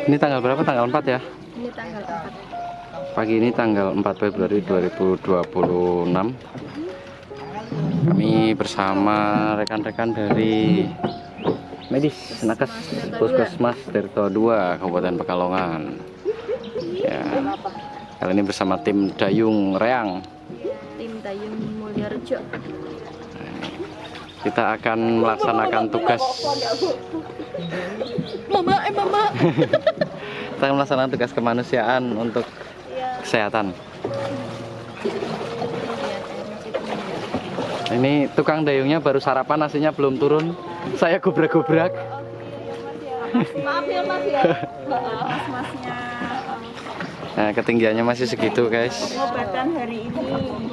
Ini tanggal berapa? Tanggal 4 ya? Ini tanggal 4. Pagi ini tanggal 4 Februari 2026. Kami bersama rekan-rekan dari medis nakes Puskesmas Tirto 2 Kabupaten Pekalongan. Ya. Kali ini bersama tim Dayung Reang. Tim Dayung Mulyarejo. Kita akan melaksanakan tugas. Mama. Kita akan melaksanakan tugas kemanusiaan untuk kesehatan. Ini tukang dayungnya baru sarapan, nasinya belum turun. Saya gobrak-gobrak. Maaf ya Mas ya. Mas-masnya. Nah, ketinggiannya masih segitu, guys. Pengobatan hari ini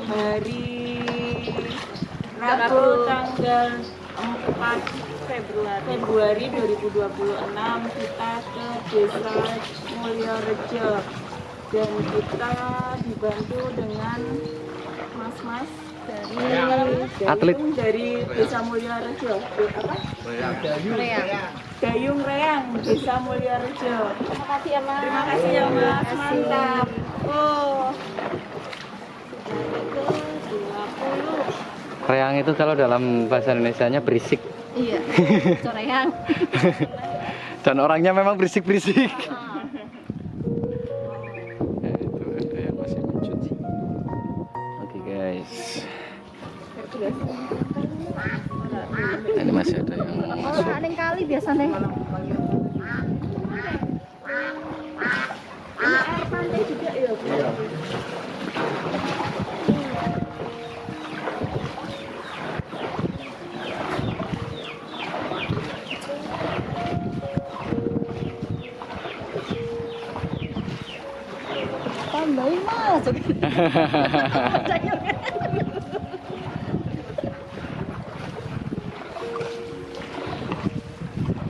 hari Rabu tanggal 4 Februari 2026 kita ke Desa Mulyarejo dan kita dibantu dengan mas-mas dari Atlet dari Desa Mulyarejo. Apa? Dayung Reang Desa Mulyarejo. Terima kasih ya Mas. Terima kasih ya Mas, mantap. Oh. Reang itu kalau dalam bahasa Indonesianya berisik. Iya. Coreang. Dan orangnya memang berisik-berisik. Ya, itu ada yang masih mencuci. Oke, guys. Ini masih ada yang masuk. Oh, ada kali biasanya. Air pantai juga ya. Tambahin Mas.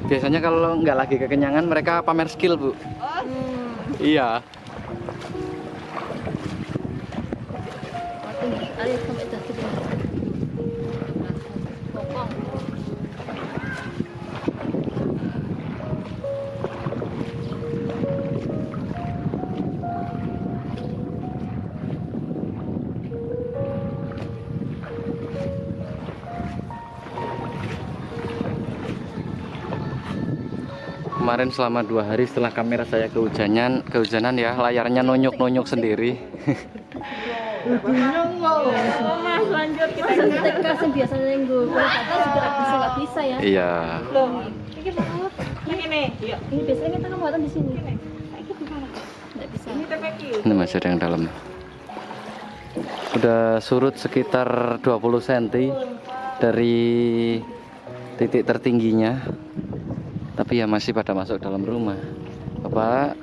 Biasanya kalau nggak lagi kekenyangan mereka pamer skill, Bu. Iya. Ayo sampai dah sini. Kokong. Kemarin selama 2 hari setelah kamera saya kehujanan ya, layarnya nonyok-nonyok sendiri. Mas lanjut kita Kasih biasanya yang gue kata juga bisa ya. Iya. Ini maaf. ini. Yuk. Ini biasanya kita kan buatan di sini. Nggak bisa. Ini TPQ. Ini masih ada yang dalam. Udah surut sekitar 20 cm dari titik tertingginya. Tapi ya masih pada masuk dalam rumah. Bapak,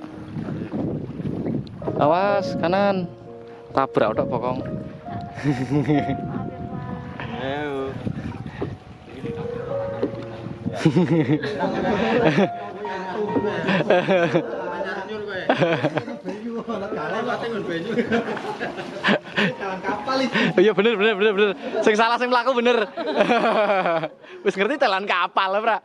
awas kanan, tabrak udah pokong. Iya bener. Sing salah sing mlaku bener. Wis ngerti telan kapal, Pra.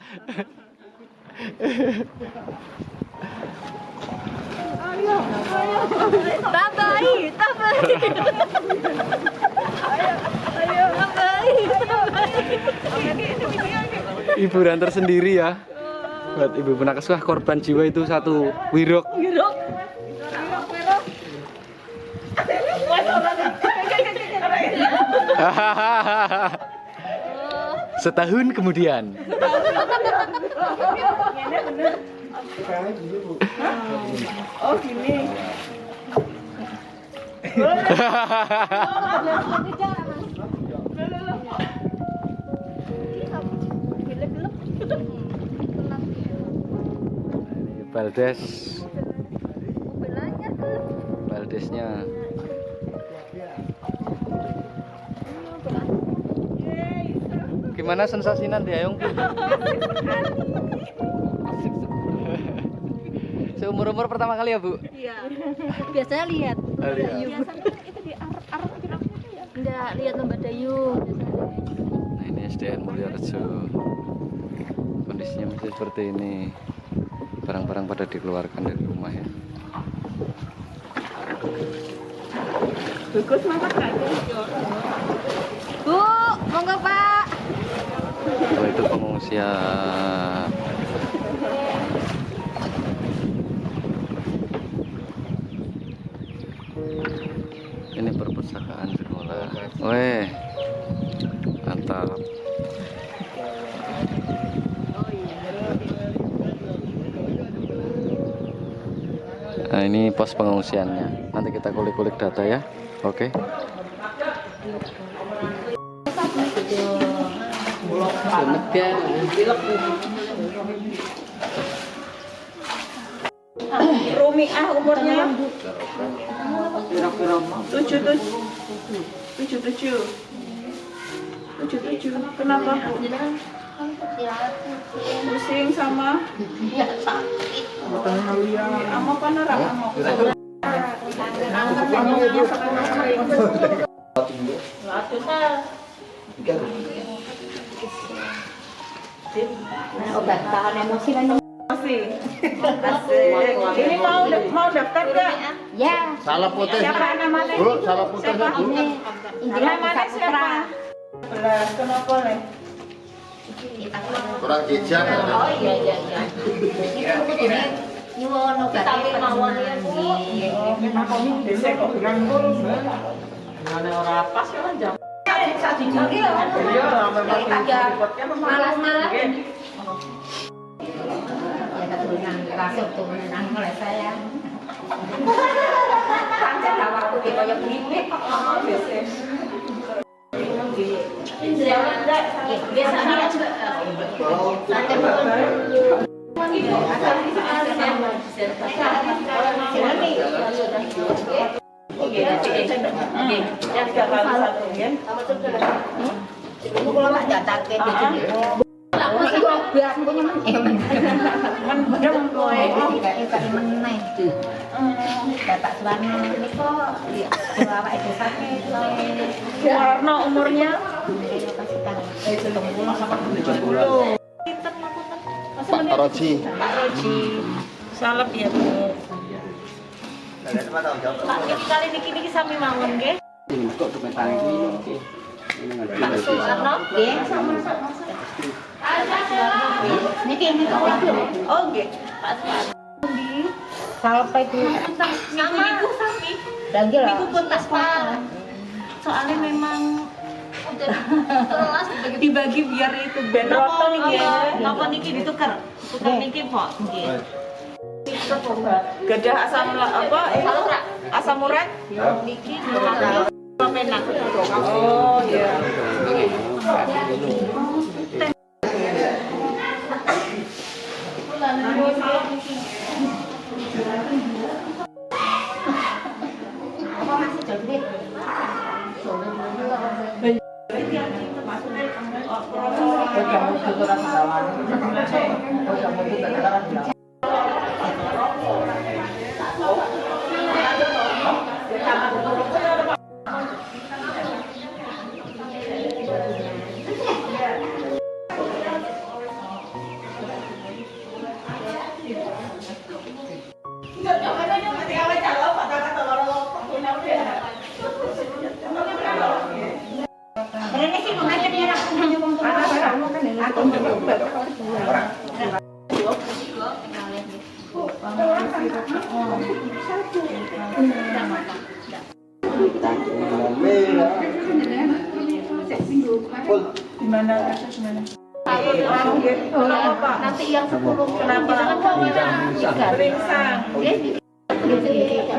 Tambahi. Hiburan tersendiri ya buat ibu nakes. Wah, korban jiwa itu satu wirok. Setahun kemudian. Oh gini. Baldes. Baldesnya. Gimana sensasinya Dayung? Seumur-umur pertama kali ya, Bu? Iya. Biasanya lihat lomba lihat. dayung. Biasanya itu di arah pinangnya ya. Enggak, lihat lomba dayung. Nah, ini SDN Mulyarejo. Kondisinya masih seperti ini. Barang-barang pada dikeluarkan dari rumah ya. Bagus masak nggak sih? Bu, monggo Pak. Oh, itu pengungsian. Ini perpustakaan sekolah. Weh, mantap. Nah, ini pos pengungsiannya. Nanti kita kulik-kulik data ya. Oke. Rumi umurnya 77. Kenapa Bu? Pusing sama amo panara amo. Obat tahan emosi kan. Masih. Ini mau daftar nggak? Ya. Salah putih. Siapa namanya? Bu, salah putih. Siapa? Bu. Namanya siapa? Belas, kenapa nih? Kurang jejak. Oh iya. Ini nyuwun obat mawon ya Bu. Desa kok bilang pas ya jam. Malas-malas. Ya keturunan langsung turunan mulai saya. Pancen awakku ki koyo ngene kok ngomong dhisik. Biasanya juga Warna umurnya Pak Roji. salep ya Bu. Pak kali niki sami mawon nggih. Pak Suwarno nggih sama-sama. Niki Oh nggih, Pak Suwarno. sampai itu Sama Ibu sami. lagi lah. Ibu pun tas Pak. Soalnya memang dibagi biar itu ben napa niki ditukar. Tukar niki Pak. Nggih. Gadah asam apa? Asam urat? Niki penak. Oh iya. Apa masih jadi? Ini sih makanya dia Gimana? Kenapa Pak? nanti yang 10 Kenapa? Beringsang.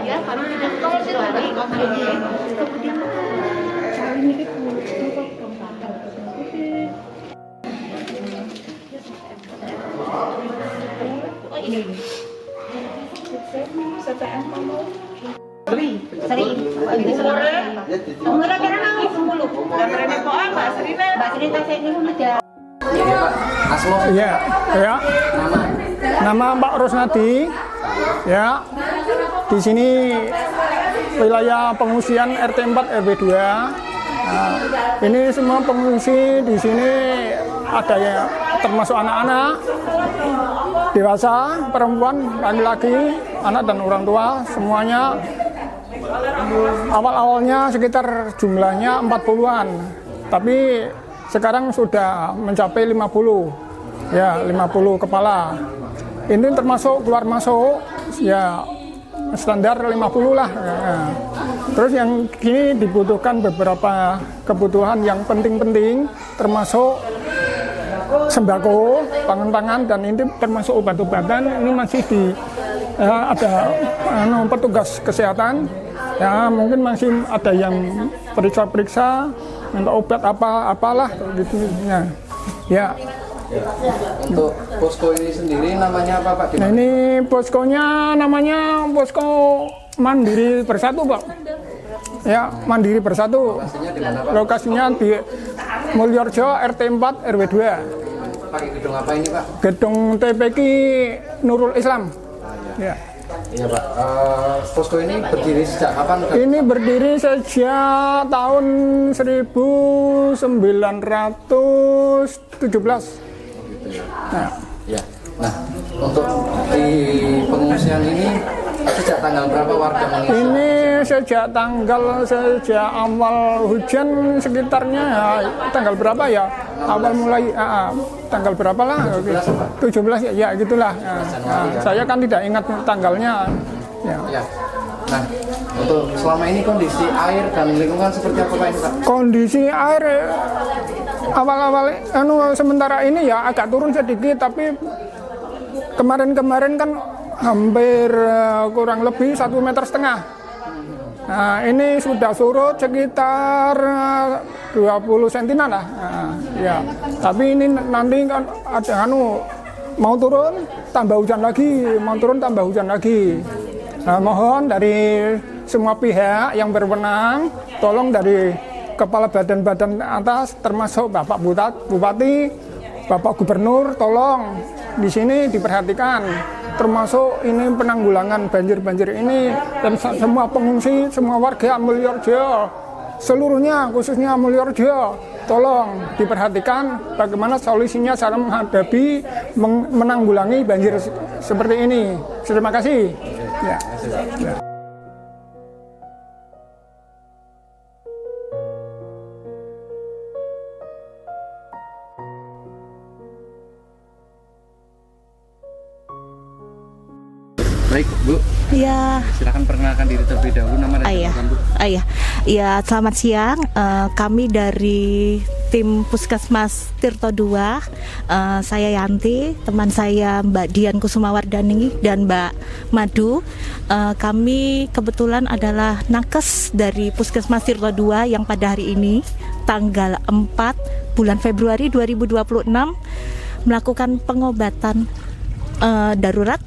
ya kalau tidak kalau itu hari kemudian oh ini CPM kamu? sering umurnya kira nangis 10 Dan Rene Poa, Mbak Serina. Mbak cerita saya ini aja Iya, ya. Nama Mbak Rosnadi, Ya, di sini wilayah pengungsian RT 4 RW 2. Nah, ini semua pengungsi di sini ada ya, termasuk anak-anak, dewasa, perempuan, laki-laki, anak dan orang tua, semuanya. Awal-awalnya sekitar jumlahnya 40-an, tapi sekarang sudah mencapai 50, ya 50 kepala. Ini termasuk keluar masuk, ya standar 50 lah. Ya. Terus yang kini dibutuhkan beberapa kebutuhan yang penting-penting, termasuk sembako, pangan-pangan, dan ini termasuk obat-obatan. Ini masih ada petugas kesehatan. Ya mungkin masih ada yang periksa-periksa, minta obat apalah gitu ya. Untuk posko ini sendiri namanya apa Pak? Nah, ini poskonya namanya Posko Mandiri Bersatu Pak. Ya Mandiri Bersatu. Lokasinya di mana Pak? Lokasinya di Mulyorjo RT 4 RW 2. Pakai gedung apa ini Pak? Gedung TPQ Nurul Islam. Ya. Iya Pak. Posko ini berdiri sejak kapan? Ini berdiri sejak tahun 1917. Nah, Ya. Nah, untuk di pengungsian ini sejak tanggal berapa warga mengisi? ini sejak awal hujan sekitarnya ya, tanggal berapa ya? Awal mulai tanggal berapa lah? 17 ya gitulah. Saya kan tidak ingat tanggalnya. Ya. Ya. Nah, untuk selama ini kondisi air dan lingkungan seperti apa Pak ini Pak? Kondisi air awal-awal sementara ini ya agak turun sedikit, tapi kemarin-kemarin kan hampir kurang lebih 1,5 meter. Nah, ini sudah surut sekitar 20 cm lah. Nah, ya. Tapi ini nanti kan ada mau turun tambah hujan lagi, mau turun tambah hujan lagi. Nah, mohon dari semua pihak yang berwenang, tolong dari kepala badan-badan atas, termasuk Bapak Bupati, Bapak Gubernur, tolong di sini diperhatikan, termasuk ini penanggulangan banjir-banjir ini, dan semua pengungsi, semua warga Mulyorjo, seluruhnya khususnya Mulyorjo, tolong diperhatikan bagaimana solusinya cara menghadapi, menanggulangi banjir seperti ini. Terima kasih. Ya. Ya. Baik Bu, Ya, silakan perkenalkan diri terlebih dahulu, nama dan jabatan Bu. Ya, selamat siang. Kami dari tim Puskesmas Tirto II, saya Yanti, teman saya Mbak Dian Kusumawardani dan Mbak Madu. Kami kebetulan adalah nakes dari Puskesmas Tirto II yang pada hari ini tanggal 4 bulan Februari 2026 melakukan pengobatan darurat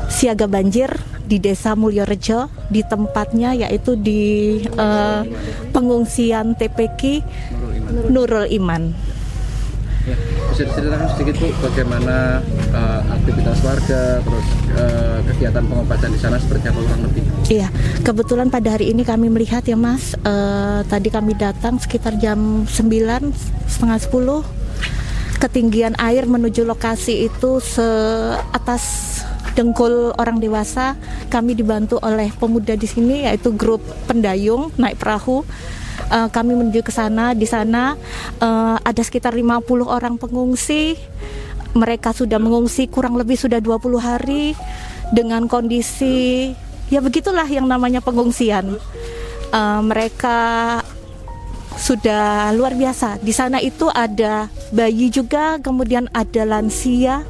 siaga banjir di Desa Mulyorejo, di tempatnya yaitu di pengungsian TPQ Nurul Iman. Ya, bisa diceritakan sedikit Bu bagaimana aktivitas warga, terus kegiatan pengobatan di sana seperti apa kurang lebih? Iya, kebetulan pada hari ini kami melihat ya Mas, tadi kami datang sekitar jam 9, setengah 10, ketinggian air menuju lokasi itu seatas dengkul orang dewasa. Kami dibantu oleh pemuda di sini yaitu grup pendayung naik perahu. Kami menuju ke sana. Di sana ada sekitar 50 orang pengungsi. Mereka sudah mengungsi kurang lebih sudah 20 hari dengan kondisi ya begitulah yang namanya pengungsian. Mereka sudah luar biasa. Di sana itu ada bayi juga, kemudian ada lansia.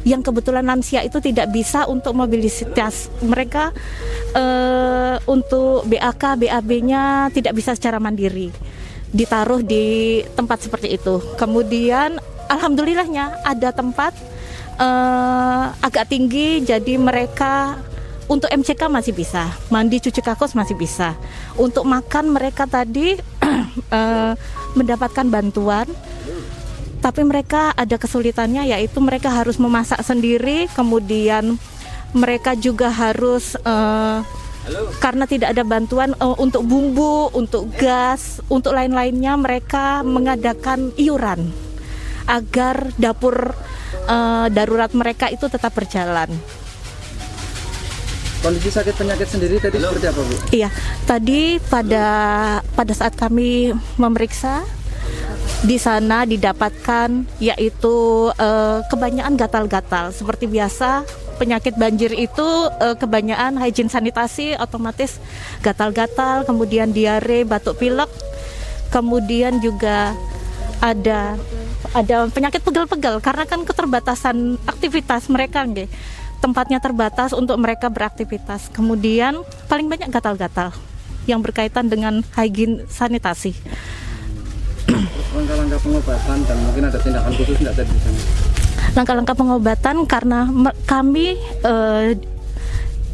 Yang kebetulan lansia itu tidak bisa untuk mobilitas mereka, untuk BAK, BAB-nya tidak bisa secara mandiri, ditaruh di tempat seperti itu. Kemudian alhamdulillahnya ada tempat agak tinggi, jadi mereka untuk MCK masih bisa, mandi cuci kakus masih bisa. Untuk makan mereka tadi mendapatkan bantuan. Tapi mereka ada kesulitannya, yaitu mereka harus memasak sendiri, kemudian mereka juga harus karena tidak ada bantuan untuk bumbu, untuk gas, untuk lain-lainnya, mereka mengadakan iuran agar dapur darurat mereka itu tetap berjalan. Kondisi sakit penyakit sendiri tadi seperti apa, Bu? Iya, tadi pada saat kami memeriksa di sana didapatkan yaitu kebanyakan gatal-gatal. Seperti biasa penyakit banjir itu kebanyakan hygiene sanitasi otomatis gatal-gatal, kemudian diare, batuk pilek, kemudian juga ada penyakit pegel-pegel karena kan keterbatasan aktivitas mereka nggih. Tempatnya terbatas untuk mereka beraktivitas. Kemudian paling banyak gatal-gatal yang berkaitan dengan hygiene sanitasi. Langkah-langkah pengobatan dan mungkin ada tindakan khusus tidak tadi di sana? Langkah-langkah pengobatan karena kami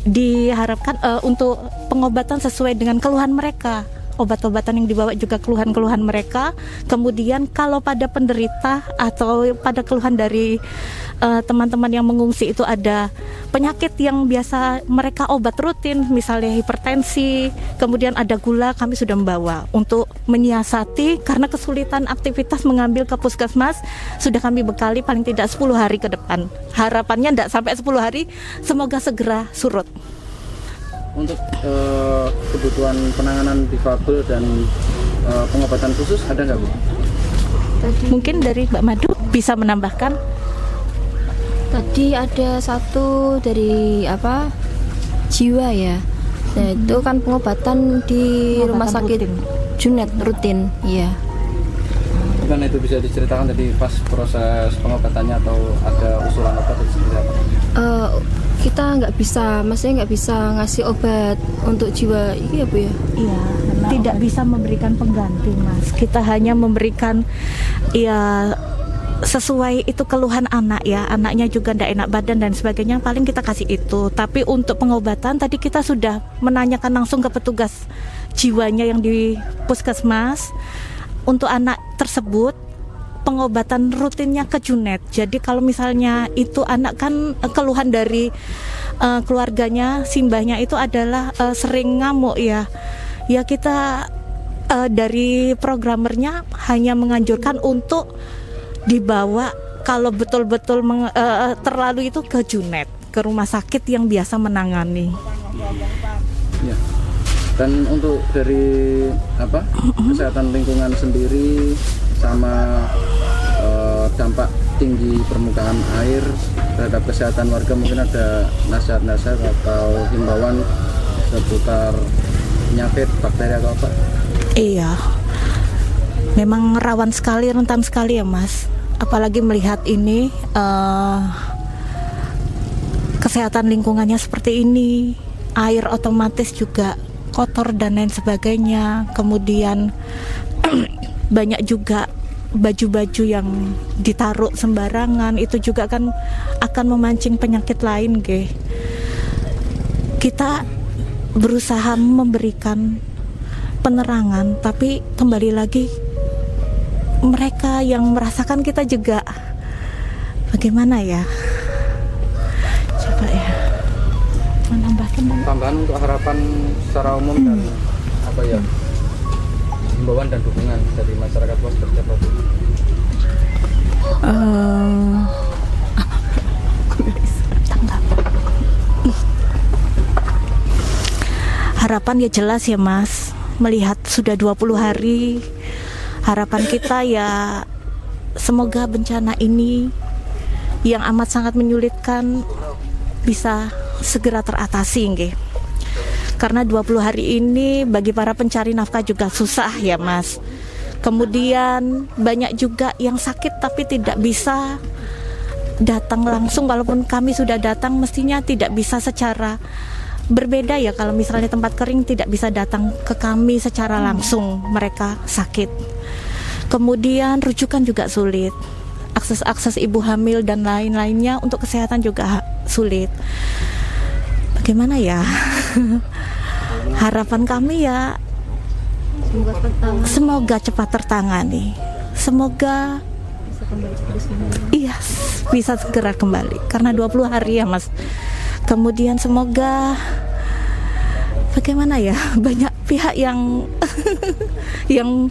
diharapkan untuk pengobatan sesuai dengan keluhan mereka. Obat-obatan yang dibawa juga keluhan-keluhan mereka. Kemudian kalau pada penderita atau pada keluhan dari teman-teman yang mengungsi itu ada penyakit yang biasa mereka obat rutin, misalnya hipertensi, kemudian ada gula, kami sudah membawa untuk menyiasati karena kesulitan aktivitas mengambil ke puskesmas, sudah kami bekali paling tidak 10 hari ke depan. Harapannya tidak sampai 10 hari, semoga segera surut. Untuk kebutuhan penanganan difabel dan pengobatan khusus ada nggak, Bu? Mungkin dari Mbak Madu bisa menambahkan. Tadi ada satu dari jiwa ya. Nah, itu kan pengobatan di rumah sakit Junet rutin, iya. Bukan itu bisa diceritakan tadi pas proses pengobatannya atau ada usulan obat atau seperti apa? Kita maksudnya nggak bisa ngasih obat untuk jiwa ini ya Bu ya? Iya, tidak bisa memberikan pengganti Mas. Kita hanya memberikan ya sesuai itu keluhan anak ya. Anaknya juga tidak enak badan dan sebagainya, paling kita kasih itu. Tapi untuk pengobatan tadi kita sudah menanyakan langsung ke petugas jiwanya yang di puskesmas. Untuk anak tersebut pengobatan rutinnya ke Junet. Jadi kalau misalnya itu anak kan keluhan dari keluarganya, simbahnya itu adalah sering ngamuk ya. Ya kita dari programmernya hanya menganjurkan untuk dibawa kalau betul-betul terlalu itu ke Junet, ke rumah sakit yang biasa menangani. Ya. Dan untuk dari kesehatan lingkungan sendiri sama dampak tinggi permukaan air terhadap kesehatan warga, mungkin ada nasihat-nasihat atau himbauan seputar penyakit bakteri atau apa? Iya, memang rawan sekali, rentan sekali ya Mas. Apalagi melihat ini kesehatan lingkungannya seperti ini, air otomatis juga kotor dan lain sebagainya. Kemudian banyak juga baju-baju yang ditaruh sembarangan, itu juga kan akan memancing penyakit lain ge. Kita berusaha memberikan penerangan, tapi kembali lagi mereka yang merasakan, kita juga bagaimana ya, coba ya menambahkan tambahan untuk harapan secara umum dan apa ya, himbauan dan dukungan dari masyarakat luas seperti apa, Bu? Harapan ya jelas ya Mas, melihat sudah 20 hari, harapan kita ya semoga bencana ini yang amat sangat menyulitkan bisa segera teratasi nggih. Karena 20 hari ini bagi para pencari nafkah juga susah ya Mas. Kemudian banyak juga yang sakit tapi tidak bisa datang langsung, walaupun kami sudah datang mestinya tidak bisa secara berbeda ya. Kalau misalnya tempat kering tidak bisa datang ke kami secara langsung, mereka sakit. Kemudian rujukan juga sulit, akses ibu hamil dan lain-lainnya untuk kesehatan juga sulit. Bagaimana ya? Harapan kami ya semoga cepat tertangani, semoga iya bisa segera kembali, karena 20 hari ya Mas Kemudian semoga bagaimana ya, banyak pihak yang yang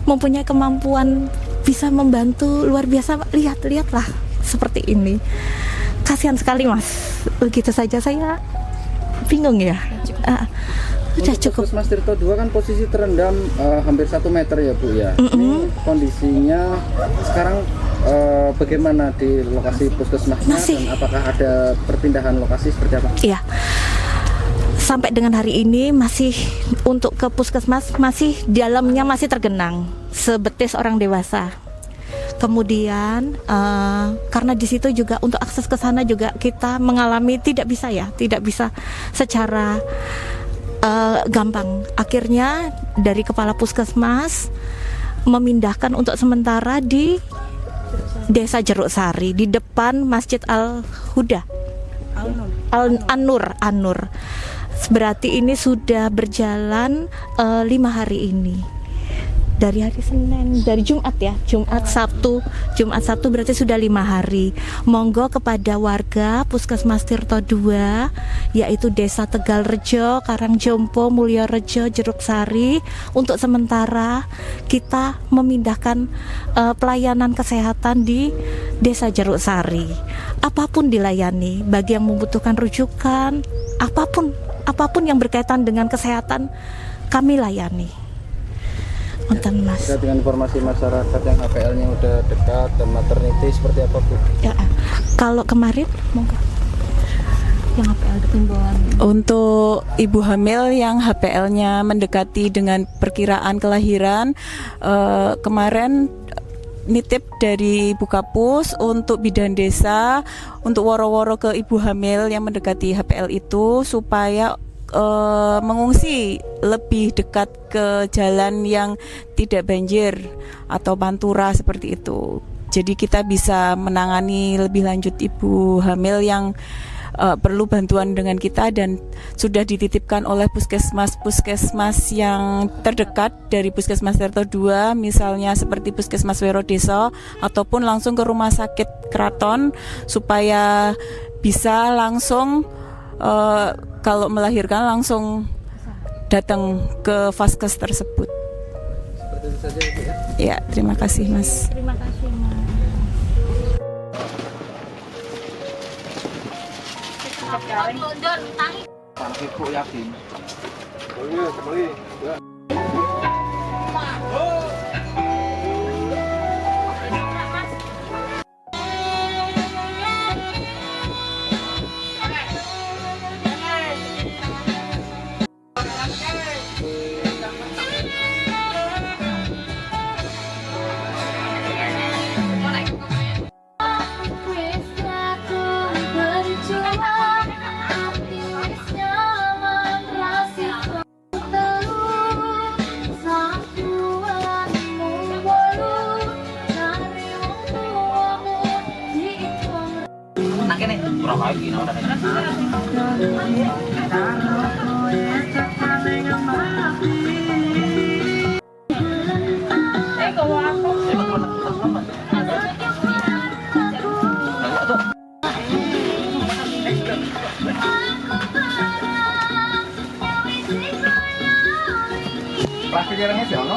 mempunyai kemampuan bisa membantu luar biasa. Lihatlah seperti ini. Kasihan sekali Mas. Begitu saja saya bingung ya. Udah cukup. Puskesmas Tirto 2 kan posisi terendam hampir 1 meter ya Bu ya. Ini kondisinya sekarang bagaimana di lokasi puskesmasnya dan apakah ada perpindahan lokasi seperti apa? Iya. Sampai dengan hari ini masih untuk ke puskesmas masih dalamnya masih tergenang sebetis orang dewasa. Kemudian karena di situ juga untuk akses ke sana juga kita mengalami tidak bisa secara gampang. Akhirnya dari kepala puskesmas memindahkan untuk sementara di Desa Jeruk Sari di depan Masjid Al-Huda. An-Nur. Berarti ini sudah berjalan 5 hari ini. Dari hari Senin, dari Jumat ya, Jumat Sabtu berarti sudah 5 hari. Monggo kepada warga Puskesmas Tirto 2, yaitu Desa Tegalrejo, Karangjompo, Mulyorejo, Jeruk Sari, untuk sementara kita memindahkan pelayanan kesehatan di Desa Jeruk Sari. Apapun dilayani, bagi yang membutuhkan rujukan, apapun yang berkaitan dengan kesehatan kami layani. Mantan Mas. Terkait dengan informasi masyarakat yang HPL-nya udah dekat dan maternity seperti apa Bu? Ya, kalau kemarin monggo yang HPL himbauan Untuk ibu hamil yang HPL-nya mendekati dengan perkiraan kelahiran, kemarin nitip dari Ibu Kapus untuk bidan desa untuk woro-woro ke ibu hamil yang mendekati HPL itu supaya mengungsi lebih dekat ke jalan yang tidak banjir atau pantura seperti itu. Jadi kita bisa menangani lebih lanjut ibu hamil yang perlu bantuan dengan kita dan sudah dititipkan oleh puskesmas yang terdekat dari Puskesmas Tirto 2, misalnya seperti Puskesmas Werodeso ataupun langsung ke Rumah Sakit Kraton supaya bisa langsung kalau melahirkan langsung datang ke vaskes tersebut. Seperti itu saja Bu ya. Ya, terima kasih Mas. Terima kasih Mas. Ibu yakin. Plastik jarangnya sih ono.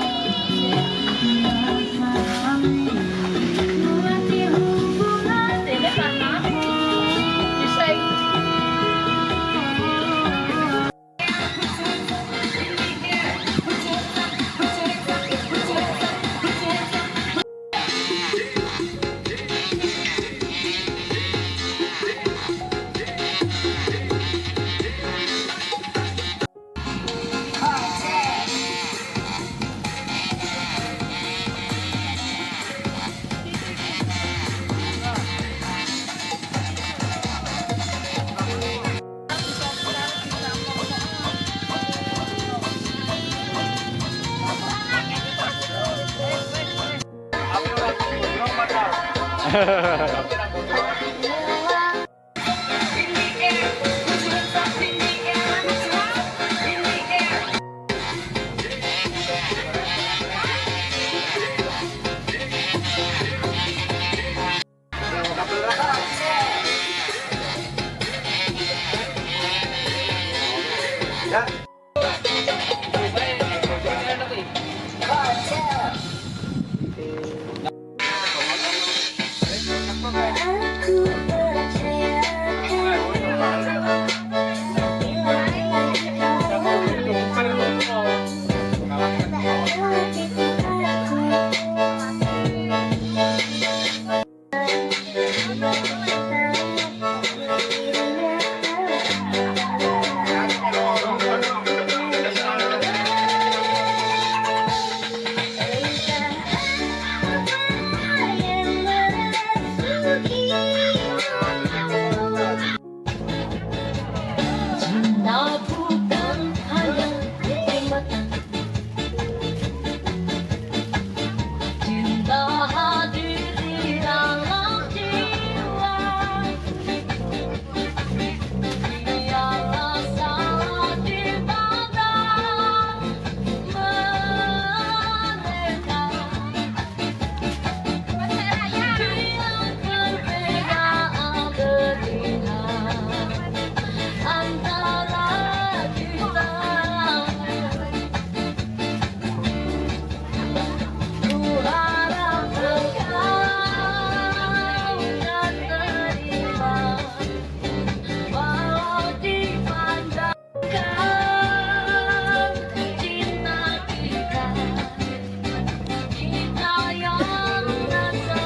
Cinta bukan hanya di mata, cinta hadir di dalam jiwa. Biarlah salah di mata mereka, biar perbedaan terlihat antara kita. Ku harap engkau dan terima, walau dipandangkan cinta kita, kita yang rasa.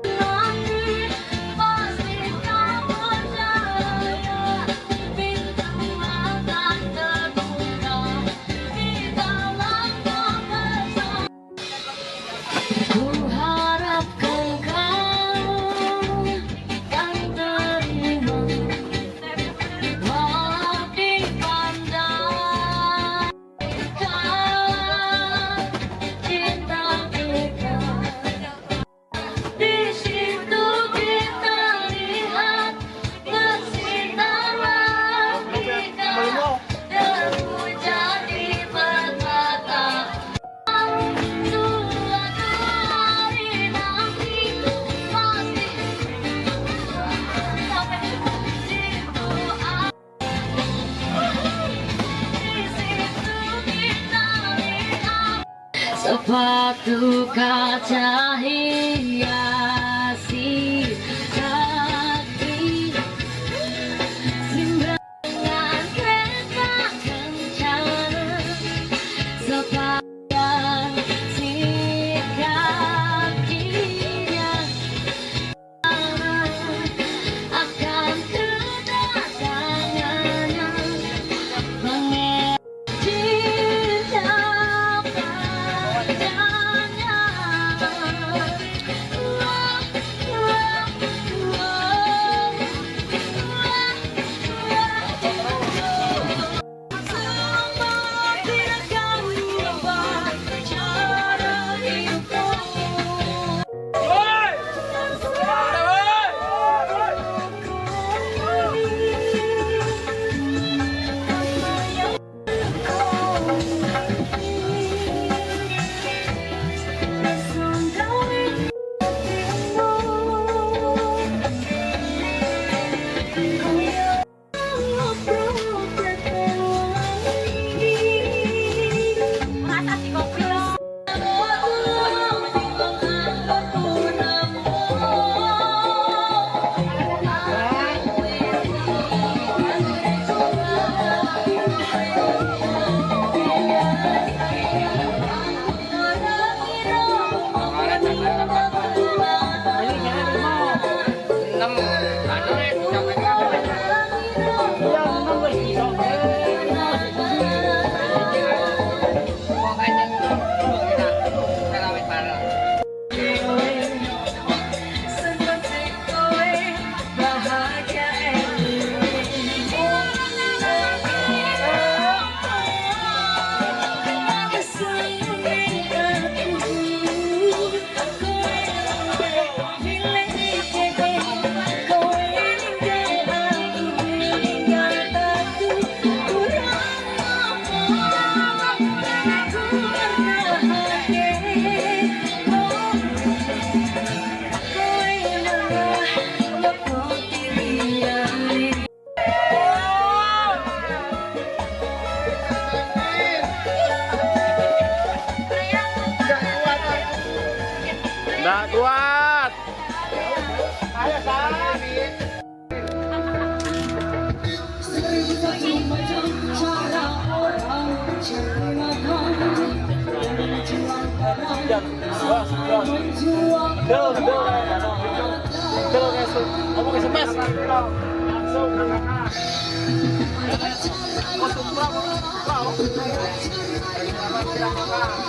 Nanti pasti kau percaya, bintang akan terbuka di dalam kebesaran. Ku harap engkau kan terima, walau dipandangkan cinta kita. Di situ kita lihat kesintaran kita, dan hujan di berkata, suatu hari nanti pasti sampai di situ. Di situ kita lihat sepatu kaca hiasi kaki, simbangan kereta kencana, sepanjang si kakinya akan kedatangannya mengenai cinta padanya. Semua tidak kau ubah cara hidupku. Enam,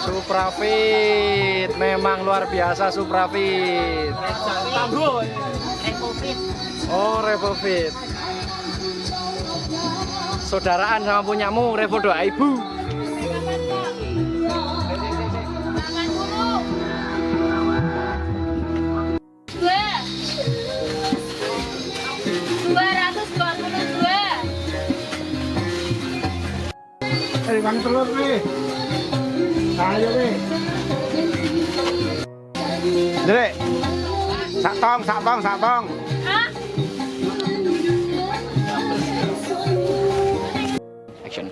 Suprafit, memang luar biasa Suprafit. Oh, Revofit. Saudaraan sama punyamu, Revo doa ibu. Ikan telur nih. Ayo nih. Dek. Sak tong. Action.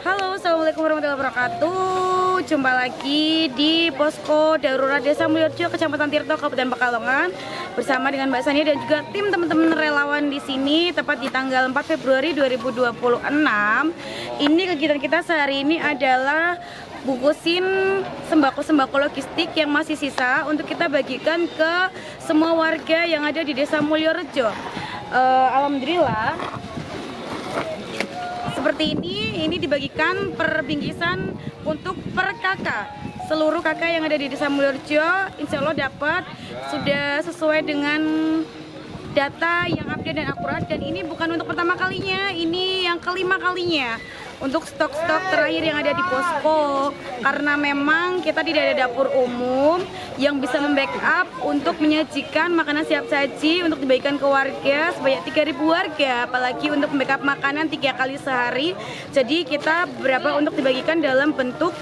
Halo, assalamualaikum warahmatullahi wabarakatuh. Jumpa lagi di Posko Darurat Desa Mulyorejo, Kecamatan Tirto, Kabupaten Pekalongan, bersama dengan Mbak Sania dan juga tim teman-teman relawan di sini. Tepat di tanggal 4 Februari 2026. Ini kegiatan kita sehari ini adalah bungkusin sembako-sembako logistik yang masih sisa untuk kita bagikan ke semua warga yang ada di Desa Mulyorejo. Alhamdulillah. Seperti ini dibagikan per bingkisan untuk per kakak. Seluruh kakak yang ada di Desa Mulyorejo insya Allah dapat, sudah sesuai dengan data yang update dan akurat. Dan ini bukan untuk pertama kalinya, ini yang kelima kalinya untuk stok-stok terakhir yang ada di posko. Karena memang kita tidak ada dapur umum yang bisa membackup untuk menyajikan makanan siap saji untuk dibagikan ke warga sebanyak 3.000 warga, apalagi untuk membackup makanan 3 kali sehari. Jadi kita beberapa untuk dibagikan dalam bentuk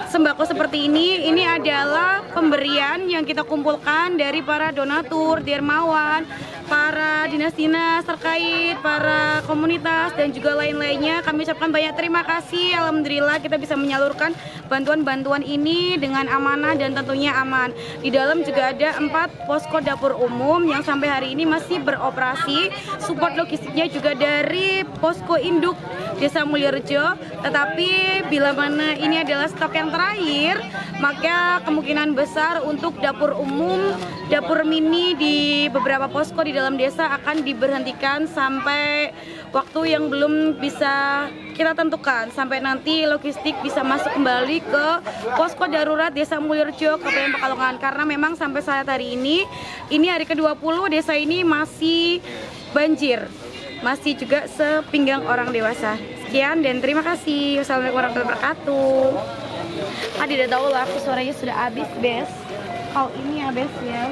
sembako seperti ini. Ini adalah pemberian yang kita kumpulkan dari para donatur, dermawan, para dinas-dinas terkait, para komunitas dan juga lain-lainnya. Kami ucapkan banyak terima kasih. Alhamdulillah kita bisa menyalurkan bantuan-bantuan ini dengan amanah dan tentunya aman. Di dalam juga ada 4 posko dapur umum yang sampai hari ini masih beroperasi. Support logistiknya juga dari posko induk Desa Mulyorejo. Tetapi bila mana ini adalah stok yang terakhir, maka kemungkinan besar untuk dapur umum, dapur mini di beberapa posko di dalam desa akan diberhentikan sampai waktu yang belum bisa kita tentukan, sampai nanti logistik bisa masuk kembali ke posko darurat Desa Mulyorejo, Kabupaten Pekalongan. Karena memang sampai saat hari ini hari ke-20 desa ini masih banjir, masih juga sepinggang orang dewasa. Sekian dan terima kasih. Wassalamualaikum warahmatullahi wabarakatuh. Tidak tahu lah, aku suaranya sudah habis, Bes. Kalau ini ya, Bes ya.